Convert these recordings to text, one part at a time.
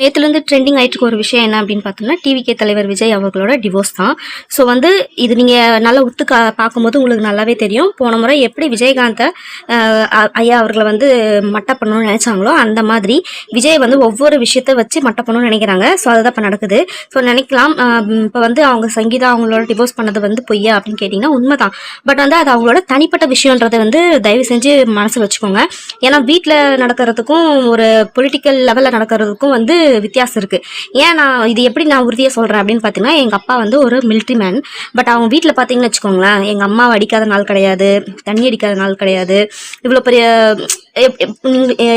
நேத்துலேருந்து trending ஆயிட்டு இருக்க ஒரு விஷயம் என்ன அப்படின்னு பார்த்தோம்னா டிவிகே தலைவர் விஜய் அவர்களோட டிவோர்ஸ் தான். ஸோ இது நீங்கள் நல்லா பார்க்கும்போது உங்களுக்கு நல்லாவே தெரியும். போன முறை எப்படி விஜயகாந்தை ஐயா அவர்களை மட்டை பண்ணணும்னு நினைச்சாங்களோ அந்த மாதிரி விஜய் ஒவ்வொரு விஷயத்த வச்சு மட்டை பண்ணணும்னு நினைக்கிறாங்க. ஸோ அதுதான் இப்போ நடக்குது. ஸோ நினைக்கலாம் இப்போ அவங்க சங்கீதா அவங்களோட டிவோர்ஸ் பண்ணது பொய்யா அப்படின்னு கேட்டிங்கன்னா உண்மைதான். பட் அது அவங்களோட தனிப்பட்ட விஷயன்றதை தயவு செஞ்சு மனசு வச்சுக்கோங்க. ஏன்னா வீட்டில் நடக்கிறதுக்கும் ஒரு பொலிட்டிக்கல் லெவலில் நடக்கிறதுக்கும் வித்தியாசம் இருக்கு. ஏன் நான் இது எப்படி நான் உறுதியாக சொல்றேன் அப்படின்னு பார்த்தீங்கன்னா, எங்க அப்பா ஒரு மிலிட்ரி மேன். பட் அவங்க வீட்டில் பார்த்தீங்கன்னு வச்சுக்கோங்களேன், எங்க அம்மாவை அடிக்காத நாள் கிடையாது, தண்ணி அடிக்காத நாள் கிடையாது. இவ்வளோ பெரிய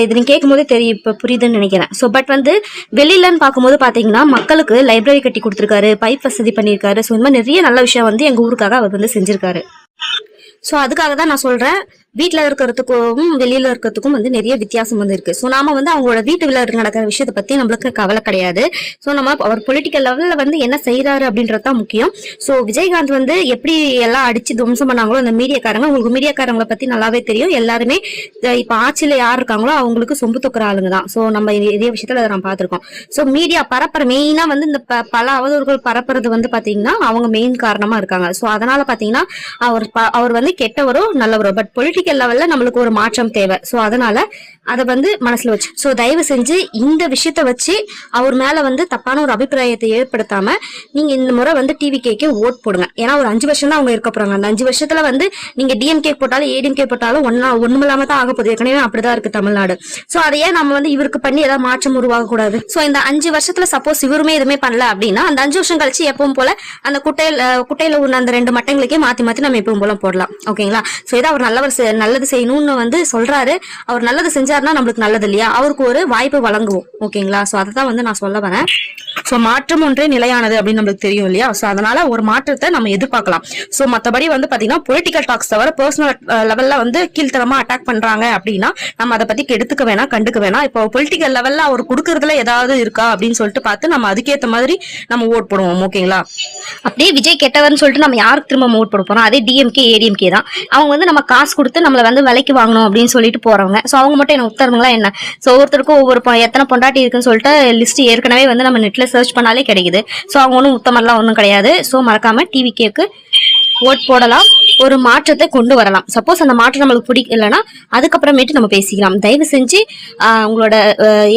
இது நீங்க கேட்கும் போதே தெரியும், இப்போ புரியுதுன்னு நினைக்கிறேன். ஸோ பட் வெளியிலன்னு பார்க்கும்போது பார்த்தீங்கன்னா மக்களுக்கு லைப்ரரி கட்டி கொடுத்துருக்காரு, பைப் வசதி பண்ணியிருக்காரு. ஸோ இந்த மாதிரி நிறைய நல்ல விஷயம் எங்க ஊருக்காக அவர் செஞ்சிருக்காரு. ஸோ அதுக்காக தான் நான் சொல்றேன், வீட்டில் இருக்கிறதுக்கும் வெளியில இருக்கிறதுக்கும் நிறைய வித்தியாசம் இருக்கு. ஸோ நாம அவங்களோட வீட்டுல நடக்கிற விஷயத்தை பத்தி நம்மளுக்கு கவலை கிடையாது. ஸோ நம்ம அவர் பொலிட்டிக்கல் லெவல்ல என்ன செய்யறாரு அப்படின்றது தான் முக்கியம். ஸோ விஜயகாந்த் எப்படி எல்லாம் அடிச்சு துவம்சம் பண்ணாங்களோ அந்த மீடியாக்காரங்க, உங்களுக்கு மீடியாக்காரங்களை பத்தி நல்லாவே தெரியும். எல்லாருமே இப்ப ஆட்சியில யார் இருக்காங்களோ அவங்களுக்கு சொம்பு தொக்குற ஆளுங்க தான். ஸோ நம்ம நிறைய விஷயத்துல அதை நம்ம பார்த்திருக்கோம். ஸோ மீடியா பரப்புற மெயினா இந்த பல அவதூறுகள் பரப்புறது பாத்தீங்கன்னா அவங்க மெயின் காரணமா இருக்காங்க. ஸோ அதனால பாத்தீங்கன்னா அவர் கெட்டவரோ நல்லவரோ, பட் பொலிட்டிக்கல் லெவல்ல நம்மளுக்கு ஒரு மாற்றம் தேவை. சோ அதனால அதை மனசுல வச்சு, சோ தயவு செஞ்சு இந்த விஷயத்த வச்சு அவர் மேல தப்பான ஒரு அபிப்பிராயத்தை ஏற்படுத்தாம நீங்க இந்த முறை டிவிகேக்கு ஓட் போடுங்க. ஏன்னா ஒரு 5 வருஷம் தான் அவங்க இருக்க போறாங்க. அந்த 5 வருஷத்துல நீங்க டிஎம்கே போட்டாலும் ஏடிஎம்கே போட்டாலும் ஒண்ணுமில்லாம தான் ஆக போகுது. ஏற்கனவே அப்படிதான் இருக்கு தமிழ்நாடு. சோ அதையே நம்ம இவருக்கு பண்ணி ஏதாவது மாற்றம் உருவாக கூடாது. சோ இந்த 5 வருஷத்துல சப்போஸ் இவருமே எதுவுமே பண்ணல அப்படின்னா அந்த 5 வருஷம் கழிச்சு எப்பவும் போல அந்த குட்டையில உள்ள அந்த 2 மட்டைங்களுக்கே மாத்தி மாத்தி நம்ம எப்பவும் போல போடலாம். ஓகேங்களா? சோ இதை அவர் நல்லது செய்யணும்னு சொல்றாரு. அவர் நல்லது செஞ்சாருன்னா நம்மளுக்கு நல்லது இல்லையா? அவருக்கு ஒரு வாய்ப்பு வழங்குவோம். ஓகேங்களா? சோ அதான் நான் சொல்ல வரேன். சோ மாற்றம் ஒன்றே நிலையானது அப்படின்னு நம்மளுக்கு தெரியும் இல்லையா? சோ அதனால ஒரு மாற்றத்தை நம்ம எதிர்பார்க்கலாம். சோ மத்தபடி பாத்தீங்கன்னா பொலிட்டிக்கல் டாக்ஸ் தவிர பர்சனல் லெவல்ல கீழ்த்தரமா அட்டாக் பண்றாங்க அப்படின்னா நம்ம அதை பத்தி எடுத்துக்க வேணாம், கண்டுக்க வேணாம். இப்போ பொலிட்டிக்கல் லெவல்ல அவர் கொடுக்கறதுல ஏதாவது இருக்கா அப்படின்னு சொல்லிட்டு பார்த்து நம்ம அதுக்கேற்ற மாதிரி நம்ம ஓட் போடுவோம். ஓகேங்களா? அப்படியே விஜய் கெட்டவர்னு சொல்லிட்டு நம்ம யாருக்கு திரும்ப ஓட் போட போறோம்? அதே டிஎம்கே ஏடிஎம்கே தான். அவங்க நம்ம காசு கொடுத்து நம்மள விலைக்கு வாங்கணும் அப்படின்னு சொல்லிட்டு போறவங்க. சோ அவங்க மட்டும் என்ன உத்தரவுங்களா என்ன? சோ ஒவ்வொருத்தருக்கும் ஒவ்வொரு எத்தனை பொண்டாட்டி இருக்குன்னு சொல்லிட்டு லிஸ்ட் ஏற்கனவே நம்ம நெட்ல சர்ச் பண்ணாலே கிடைக்குது. சோ அவங்க ஒன்றும் உத்தமெல்லாம் ஒன்றும் கிடையாது. சோ மறக்காம டிவிகேக்கு ஓட் போடலாம், ஒரு மாற்றத்தை கொண்டு வரலாம். சப்போஸ் அந்த மாற்றம் நம்மளுக்கு பிடிக்கலன்னா அதுக்கப்புறமேட்டு நம்ம பேசிக்கலாம். தயவு செஞ்சு உங்களோட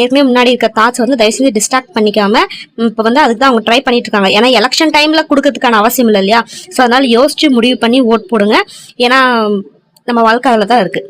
ஏற்கனவே முன்னாடி இருக்க தாட்ஸ் தயவு செஞ்சு டிஸ்ட்ராக்ட் பண்ணிக்காம இப்போ அதுக்கு தான் அவங்க ட்ரை பண்ணிட்டு இருக்காங்க. ஏன்னா எலெக்ஷன் டைம்ல கொடுக்கறதுக்கான அவசியம் இல்லை இல்லையா? ஸோ அதனால யோசிச்சு முடிவு பண்ணி ஓட் போடுங்க. ஏன்னா நம்ம வாழ்க்கை அதில் தான் இருக்கு.